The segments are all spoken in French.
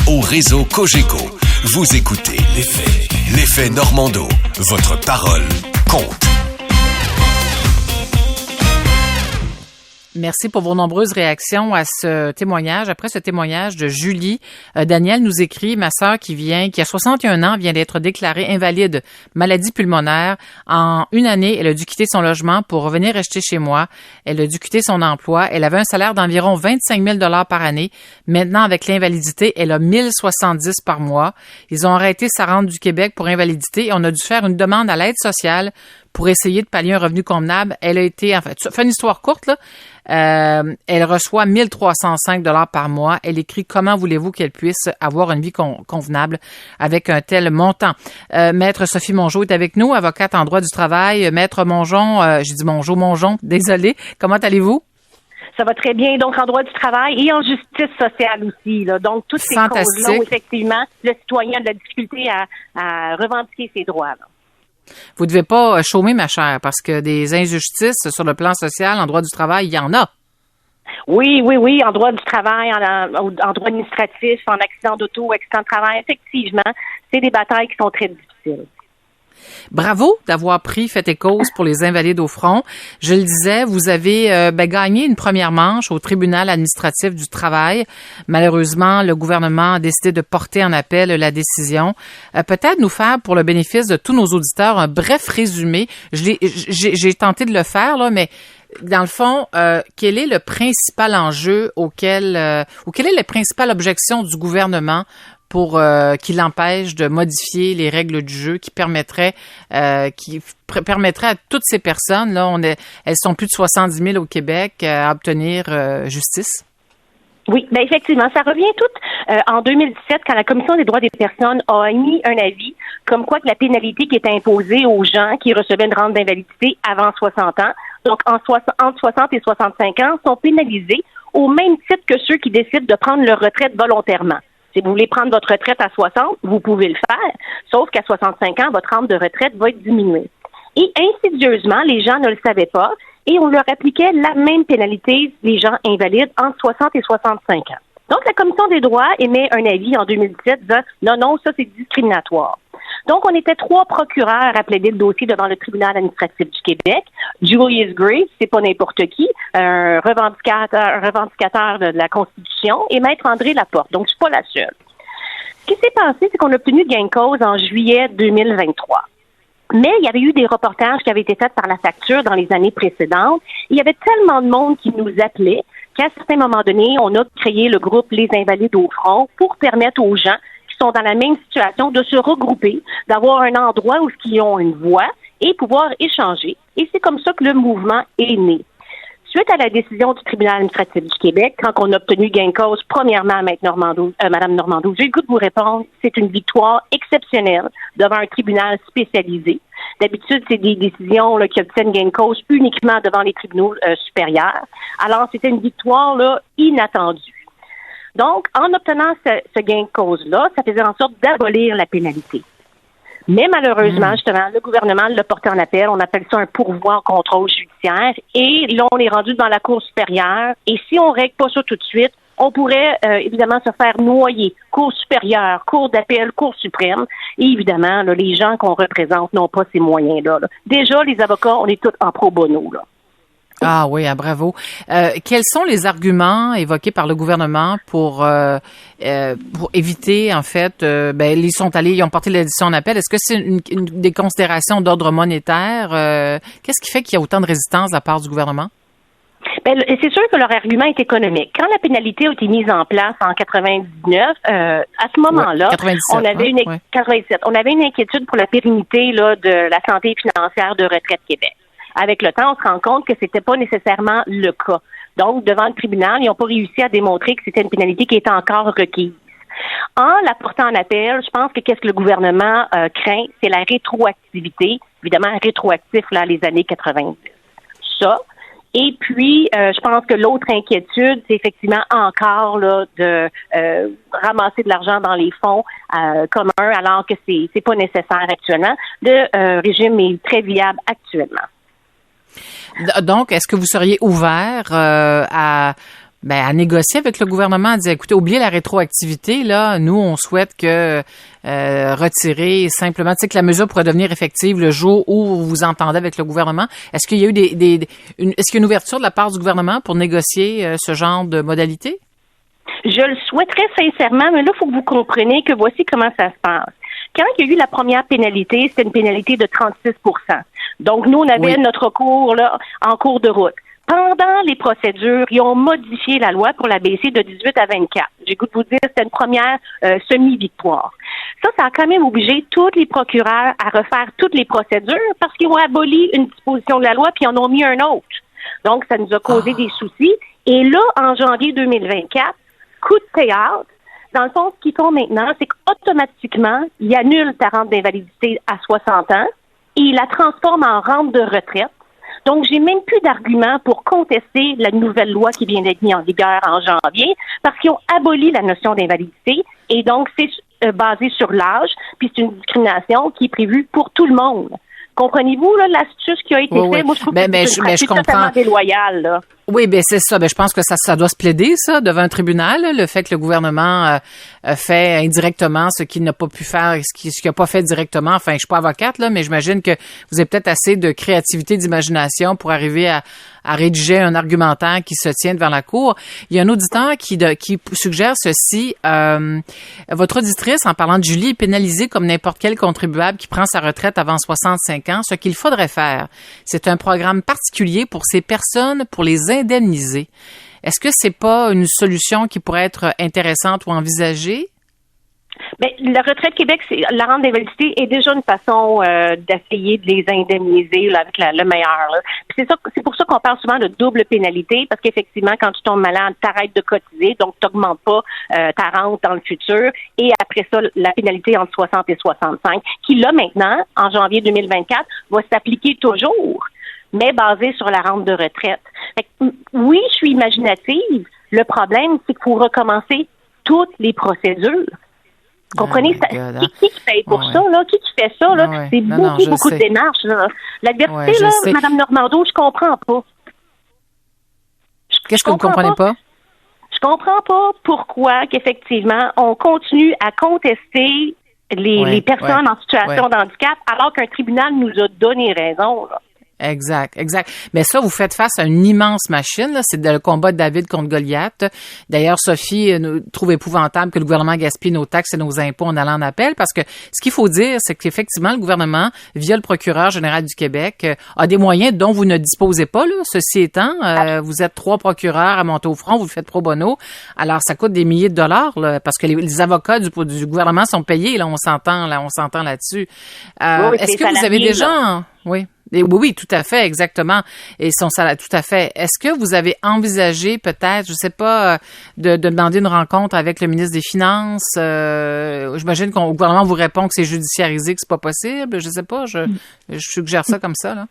au réseau Cogeco. Vous écoutez l'effet Normando. Votre parole compte. Merci pour vos nombreuses réactions à ce témoignage. Après ce témoignage de Julie, Daniel nous écrit: ma sœur qui a 61 ans, vient d'être déclarée invalide, maladie pulmonaire. En une année, elle a dû quitter son logement pour revenir rester chez moi. Elle a dû quitter son emploi. Elle avait un salaire d'environ 25 000 $ par année. Maintenant, avec l'invalidité, elle a 1 070 par mois. Ils ont arrêté sa rente du Québec pour invalidité et on a dû faire une demande à l'aide sociale pour essayer de pallier un revenu convenable. Elle a été, en fait, ça fait une histoire courte, là. Elle reçoit 1 305 $ par mois. Elle écrit: comment voulez-vous qu'elle puisse avoir une vie convenable avec un tel montant? Maître Sophie Mongeau est avec nous, avocate en droit du travail. Maître Mongeon, Mongeon, désolé. Comment allez-vous? Ça va très bien, donc en droit du travail et en justice sociale aussi. Là. Donc, toutes ces causes-là où, effectivement, le citoyen a de la difficulté à revendiquer ses droits. Là. Vous ne devez pas chômer, ma chère, parce que des injustices sur le plan social, en droit du travail, il y en a. Oui, en droit du travail, en droit administratif, en accident d'auto, accident de travail, effectivement, c'est des batailles qui sont très difficiles. Bravo d'avoir pris fait et cause pour les invalides au front. Je le disais, vous avez gagné une première manche au tribunal administratif du travail. Malheureusement, le gouvernement a décidé de porter en appel la décision. Peut-être nous faire, pour le bénéfice de tous nos auditeurs, un bref résumé. J'ai tenté de le faire, là, mais dans le fond, quel est le principal enjeu ou quelle est la principale objection du gouvernement pour qui l'empêche de modifier les règles du jeu qui permettrait à toutes ces personnes, là, elles sont plus de 70 000 au Québec, à obtenir justice? Oui, bien effectivement, ça revient tout en 2017 quand la Commission des droits des personnes a émis un avis comme quoi que la pénalité qui est imposée aux gens qui recevaient une rente d'invalidité avant 60 ans, donc entre 60 et 65 ans, sont pénalisés au même titre que ceux qui décident de prendre leur retraite volontairement. Si vous voulez prendre votre retraite à 60, vous pouvez le faire, sauf qu'à 65 ans, votre rente de retraite va être diminuée. Et insidieusement, les gens ne le savaient pas et on leur appliquait la même pénalité, les gens invalides, entre 60 et 65 ans. Donc, la Commission des droits émet un avis en 2017 disant « Non, ça c'est discriminatoire ». Donc, on était 3 procureurs à plaider le dossier devant le tribunal administratif du Québec. Julius Gray, c'est pas n'importe qui, un revendicateur de la Constitution, et Maître André Laporte. Donc, je suis pas la seule. Ce qui s'est passé, c'est qu'on a obtenu gain de cause en juillet 2023. Mais il y avait eu des reportages qui avaient été faits par la facture dans les années précédentes. Il y avait tellement de monde qui nous appelait qu'à un certain moment donné, on a créé le groupe Les Invalides au front pour permettre aux gens qui sont dans la même situation de se regrouper, d'avoir un endroit où ils ont une voix et pouvoir échanger. Et c'est comme ça que le mouvement est né. Suite à la décision du tribunal administratif du Québec, quand on a obtenu gain de cause, premièrement à Mme Normando, j'ai le goût de vous répondre, c'est une victoire exceptionnelle devant un tribunal spécialisé. D'habitude, c'est des décisions là, qui obtiennent gain de cause uniquement devant les tribunaux supérieurs. Alors, c'était une victoire là, inattendue. Donc, en obtenant ce gain de cause-là, ça faisait en sorte d'abolir la pénalité. Mais malheureusement, justement, le gouvernement l'a porté en appel. On appelle ça un pourvoi en contrôle judiciaire. Et là, on est rendu devant la Cour supérieure. Et si on ne règle pas ça tout de suite, on pourrait évidemment se faire noyer. Cour supérieure, Cour d'appel, Cour suprême. Et évidemment, là, les gens qu'on représente n'ont pas ces moyens-là. Là. Déjà, les avocats, on est tous en pro bono, là. Ah oui, bravo. Quels sont les arguments évoqués par le gouvernement pour éviter, en fait, ils ont porté la décision en appel. Est-ce que c'est des considérations d'ordre monétaire? Qu'est-ce qui fait qu'il y a autant de résistance de la part du gouvernement? Ben, c'est sûr que leur argument est économique. Quand la pénalité a été mise en place en 99, à ce moment-là, 97, on avait 97, on avait une inquiétude pour la pérennité là, de la santé financière de Retraite Québec. Avec le temps, on se rend compte que c'était pas nécessairement le cas. Donc, devant le tribunal, ils n'ont pas réussi à démontrer que c'était une pénalité qui était encore requise. En la portant en appel, je pense que qu'est-ce que le gouvernement craint, c'est la rétroactivité. Évidemment, rétroactif là, les années 90. Ça. Et puis, je pense que l'autre inquiétude, c'est effectivement encore là de ramasser de l'argent dans les fonds communs, alors que c'est pas nécessaire actuellement. Le régime est très viable actuellement. Donc, est-ce que vous seriez ouvert à à négocier avec le gouvernement, à dire, écoutez, oubliez la rétroactivité, là, nous, on souhaite que retirer simplement, tu sais, que la mesure pourrait devenir effective le jour où vous vous entendez avec le gouvernement. Est-ce qu'il y a eu est-ce qu'il y a une ouverture de la part du gouvernement pour négocier ce genre de modalités? Je le souhaiterais sincèrement, mais là, il faut que vous compreniez que voici comment ça se passe. Quand il y a eu la première pénalité, c'était une pénalité de 36 %. Donc, nous, on avait notre cours là en cours de route. Pendant les procédures, ils ont modifié la loi pour la baisser de 18 à 24. J'ai goût de vous dire que c'était une première semi-victoire. Ça a quand même obligé tous les procureurs à refaire toutes les procédures parce qu'ils ont aboli une disposition de la loi puis ils en ont mis un autre. Donc, ça nous a causé des soucis. Et là, en janvier 2024, coup de théâtre, dans le fond, ce qu'ils font maintenant, c'est qu'automatiquement, ils annulent ta rente d'invalidité à 60 ans et ils la transforment en rente de retraite. Donc, j'ai même plus d'arguments pour contester la nouvelle loi qui vient d'être mise en vigueur en janvier parce qu'ils ont aboli la notion d'invalidité et donc c'est basé sur l'âge, puis c'est une discrimination qui est prévue pour tout le monde. Comprenez-vous là l'astuce qui a été faite? Moi, je trouve que c'est une pratique totalement déloyale, là. Oui, c'est ça. Je pense que ça doit se plaider, ça, devant un tribunal, là, le fait que le gouvernement fait indirectement ce qu'il n'a pas pu faire, ce qu'il n'a pas fait directement. Enfin, je suis pas avocate, là, mais j'imagine que vous avez peut-être assez de créativité, d'imagination pour arriver à rédiger un argumentaire qui se tient devant la cour. Il y a un auditeur qui suggère ceci. Votre auditrice, en parlant de Julie, est pénalisée comme n'importe quel contribuable qui prend sa retraite avant 65 ans. Ce qu'il faudrait faire, c'est un programme particulier pour ces personnes, pour les indemniser. Est-ce que c'est pas une solution qui pourrait être intéressante ou envisagée? Bien, le Retraite Québec, la rente d'invalidité est déjà une façon d'essayer de les indemniser là, avec le meilleur. Là. Puis c'est pour ça qu'on parle souvent de double pénalité, parce qu'effectivement, quand tu tombes malade, tu arrêtes de cotiser, donc tu n'augmentes pas ta rente dans le futur. Et après ça, la pénalité entre 60 et 65, qui là maintenant, en janvier 2024, va s'appliquer toujours, mais basée sur la rente de retraite. Fait que, oui, je suis imaginative. Le problème, c'est qu'il faut recommencer toutes les procédures. Vous comprenez? Qui paye pour ça, là? Qui fait ça, là? C'est beaucoup de démarches, là. L'adversité, là, Mme Normando, je comprends pas. Qu'est-ce que vous comprenez pas? Je comprends pas pourquoi qu'effectivement, on continue à contester les personnes en situation de handicap alors qu'un tribunal nous a donné raison, là. Exact. Mais ça, vous faites face à une immense machine, là. C'est le combat de David contre Goliath. D'ailleurs, Sophie nous trouve épouvantable que le gouvernement gaspille nos taxes et nos impôts en allant en appel parce que ce qu'il faut dire, c'est qu'effectivement, le gouvernement, via le procureur général du Québec, a des moyens dont vous ne disposez pas, là. Ceci étant, vous êtes 3 procureurs à monter au front, vous le faites pro bono. Alors, ça coûte des milliers de dollars, là, parce que les avocats du gouvernement sont payés, là. On s'entend là-dessus. Est-ce que vous avez déjà... Oui, tout à fait, exactement. Et son salaire, tout à fait. Est-ce que vous avez envisagé peut-être, je sais pas, de demander une rencontre avec le ministre des Finances? J'imagine qu'au gouvernement vous répond que c'est judiciarisé, que c'est pas possible. Je sais pas, je suggère ça comme ça, là.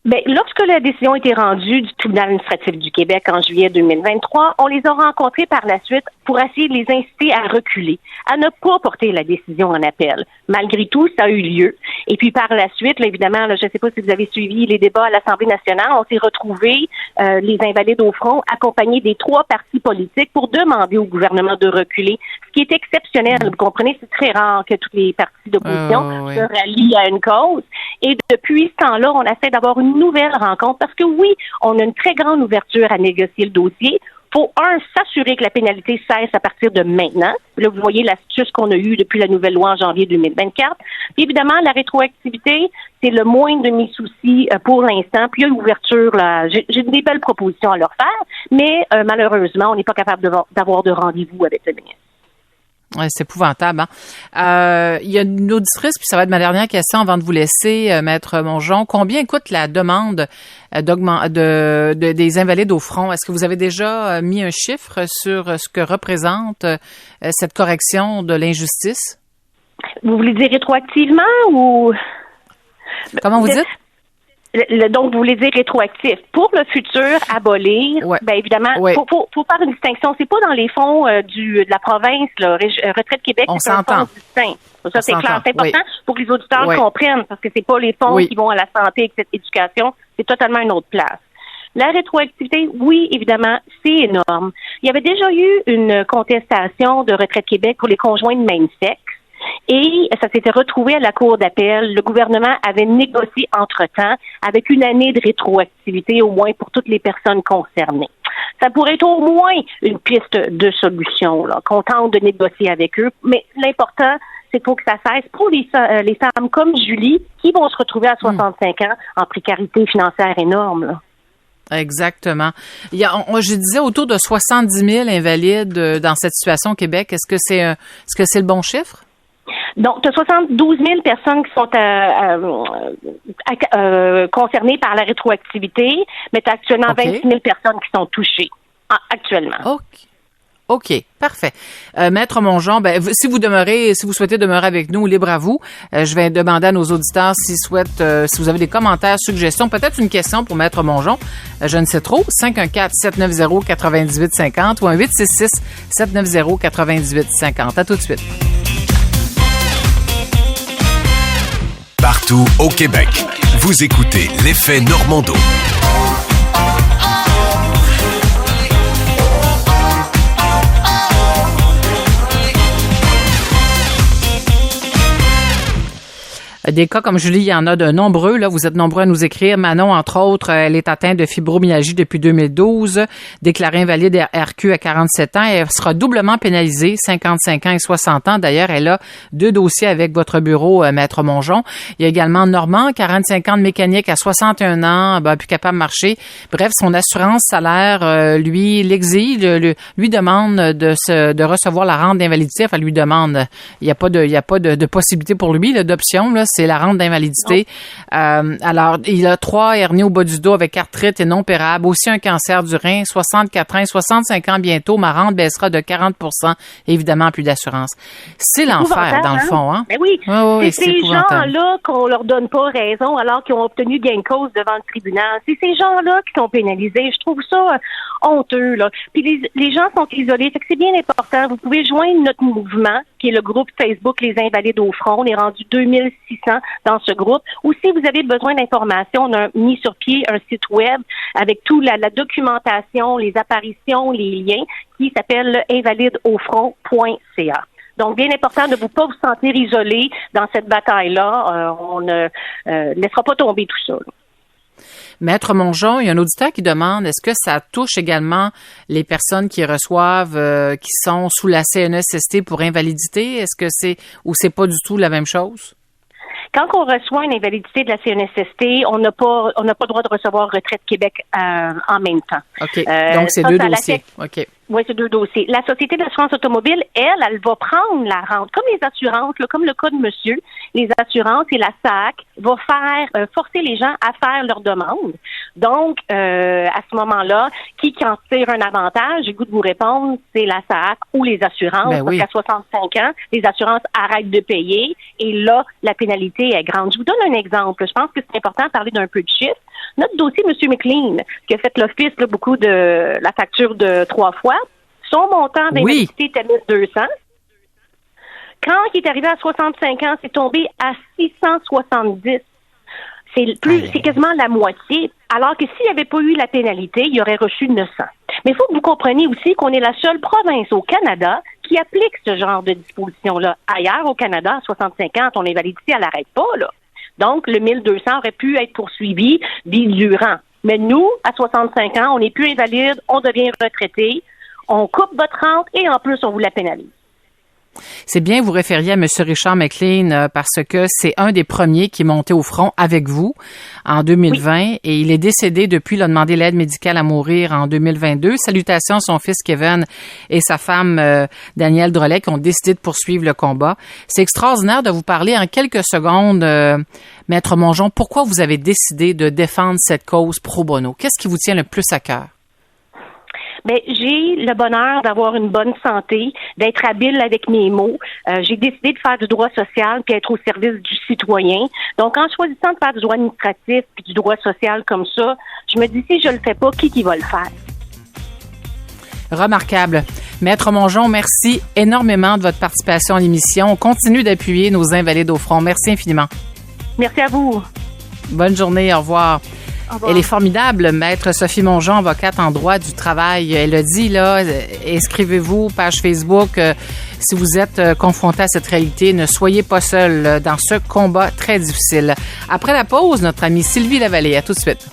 Bien, lorsque la décision a été rendue du tribunal administratif du Québec en juillet 2023, on les a rencontrés par la suite pour essayer de les inciter à reculer, à ne pas porter la décision en appel. Malgré tout, ça a eu lieu. Et puis par la suite, là, évidemment, là, je ne sais pas si vous avez suivi les débats à l'Assemblée nationale, on s'est retrouvés, les Invalides au front, accompagnés des 3 partis politiques pour demander au gouvernement de reculer. Ce qui est exceptionnel, vous comprenez, c'est très rare que tous les partis d'opposition se rallient à une cause. Et depuis ce temps-là, on essaie d'avoir une nouvelle rencontre parce que oui, on a une très grande ouverture à négocier le dossier. Faut, s'assurer que la pénalité cesse à partir de maintenant. Là, vous voyez l'astuce qu'on a eue depuis la nouvelle loi en janvier 2024. Puis évidemment, la rétroactivité, c'est le moindre de mes soucis pour l'instant. Puis il y a l'ouverture, là. J'ai des belles propositions à leur faire, mais malheureusement, on n'est pas capable d'avoir de rendez-vous avec le ministre. Ouais, c'est épouvantable, hein? Il y a une auditrice, puis ça va être ma dernière question avant de vous laisser, Maître Mongeon. Combien coûte la demande des Invalides au front? Est-ce que vous avez déjà mis un chiffre sur ce que représente cette correction de l'injustice? Vous voulez dire rétroactivement ou... Comment vous dites? Donc, vous voulez dire rétroactif. Pour le futur, abolir, bien évidemment, faut faire une distinction. C'est pas dans les fonds de la province, là, Retraite Québec, c'est un fonds distinct. Ça, c'est clair. C'est important pour que les auditeurs comprennent, parce que c'est pas les fonds qui vont à la santé et à l'éducation, c'est totalement une autre place. La rétroactivité, oui, évidemment, c'est énorme. Il y avait déjà eu une contestation de Retraite Québec pour les conjoints de même sexe. Et ça s'était retrouvé à la Cour d'appel. Le gouvernement avait négocié entre-temps avec une année de rétroactivité au moins pour toutes les personnes concernées. Ça pourrait être au moins une piste de solution, là, qu'on tente de négocier avec eux. Mais l'important, c'est qu'il faut que ça cesse pour les femmes comme Julie qui vont se retrouver à 65 ans en précarité financière énorme, là. Exactement. Il y a, je disais autour de 70 000 invalides dans cette situation au Québec. Est-ce que c'est le bon chiffre? Donc, tu as 72 000 personnes qui sont concernées par la rétroactivité, mais tu as actuellement 26 000 personnes qui sont touchées actuellement. OK, parfait. Maître Mongeon, si vous souhaitez demeurer avec nous, libre à vous. Je vais demander à nos auditeurs s'ils souhaitent, si vous avez des commentaires, suggestions, peut-être une question pour Maître Mongeon. Je ne sais trop. 514-790-9850 ou 1-866-790-9850. À tout de suite. Partout au Québec, vous écoutez l'Effet Normando. Des cas comme Julie, il y en a de nombreux. Là, vous êtes nombreux à nous écrire. Manon, entre autres, elle est atteinte de fibromyalgie depuis 2012, déclarée invalide RQ à 47 ans. Elle sera doublement pénalisée, 55 ans et 60 ans. D'ailleurs, elle a 2 dossiers avec votre bureau, Maître Mongeon. Il y a également Normand, 45 ans de mécanique à 61 ans, plus capable de marcher. Bref, son assurance salaire, lui, l'exige, lui demande de recevoir la rente d'invalidité. Enfin, lui demande. Il n'y a pas de possibilité pour lui, là, d'option, là. C'est la rente d'invalidité. Alors, il a 3 hernies au bas du dos avec arthrite et non opérable, aussi un cancer du rein, 64 ans, 65 ans bientôt. Ma rente baissera de 40 %. Évidemment, plus d'assurance. C'est l'enfer, dans le fond, hein? Mais oui, oui, c'est ces gens-là qu'on leur donne pas raison alors qu'ils ont obtenu gain de cause devant le tribunal. C'est ces gens-là qui sont pénalisés. Je trouve ça honteux, là. Puis les gens sont isolés. Fait que c'est bien important. Vous pouvez joindre notre mouvement, qui est le groupe Facebook Les Invalides au front. On est rendu 2600 dans ce groupe. Ou si vous avez besoin d'informations, on a mis sur pied un site web avec toute la documentation, les apparitions, les liens, qui s'appelle invalideaufront.ca. Donc, bien important de ne pas vous sentir isolé dans cette bataille-là. On ne laissera pas tomber tout ça, là. Maître Mongeon, il y a un auditeur qui demande, est-ce que ça touche également les personnes qui reçoivent, qui sont sous la CNESST pour invalidité? Est-ce que c'est pas du tout la même chose? Quand on reçoit une invalidité de la CNSST, on n'a pas le droit de recevoir Retraite Québec en même temps. OK. Donc, c'est 2 dossiers. OK. Oui, c'est 2 dossiers. La Société d'assurance automobile, elle va prendre la rente. Comme les assurances, là, comme le cas de monsieur, les assurances et la SAC va faire forcer les gens à faire leur demande. Donc, à ce moment-là, qui en tire un avantage, j'ai le goût de vous répondre, c'est la SAC ou les assurances. Parce qu'à 65 ans, les assurances arrêtent de payer et là, la pénalité est grande. Je vous donne un exemple. Je pense que c'est important de parler d'un peu de chiffres. Notre dossier, M. McLean, qui a fait l'office là, beaucoup de la facture de 3 fois, son montant d'invalidité était 1200. Quand il est arrivé à 65 ans, c'est tombé à 670. C'est quasiment la moitié. Alors que s'il n'y avait pas eu la pénalité, il aurait reçu 900. Mais il faut que vous compreniez aussi qu'on est la seule province au Canada qui applique ce genre de disposition-là. Ailleurs, au Canada, à 65 ans, ton invalidité, elle n'arrête pas, là. Donc, le 1200 aurait pu être poursuivi durant. Mais nous, à 65 ans, on n'est plus invalide, on devient retraité, on coupe votre rente et en plus, on vous la pénalise. C'est bien vous référiez à M. Richard McLean parce que c'est un des premiers qui est monté au front avec vous en 2020 et il est décédé depuis. Il a demandé l'aide médicale à mourir en 2022. Salutations à son fils Kevin et sa femme Danielle Drolet qui ont décidé de poursuivre le combat. C'est extraordinaire de vous parler en quelques secondes, Maître Mongeon. Pourquoi vous avez décidé de défendre cette cause pro bono? Qu'est-ce qui vous tient le plus à cœur? Ben, j'ai le bonheur d'avoir une bonne santé, d'être habile avec mes mots. J'ai décidé de faire du droit social puis être au service du citoyen. Donc, en choisissant de faire du droit administratif puis du droit social comme ça, je me dis si je le fais pas, qui va le faire? Remarquable. Maître Mongeon, merci énormément de votre participation à l'émission. On continue d'appuyer nos invalides au front. Merci infiniment. Merci à vous. Bonne journée. Au revoir. Elle est formidable, maître Sophie Mongeon, avocate en droit du travail. Elle a dit, là, inscrivez-vous, page Facebook, si vous êtes confronté à cette réalité, ne soyez pas seul dans ce combat très difficile. Après la pause, notre amie Sylvie Lavallée. À tout de suite.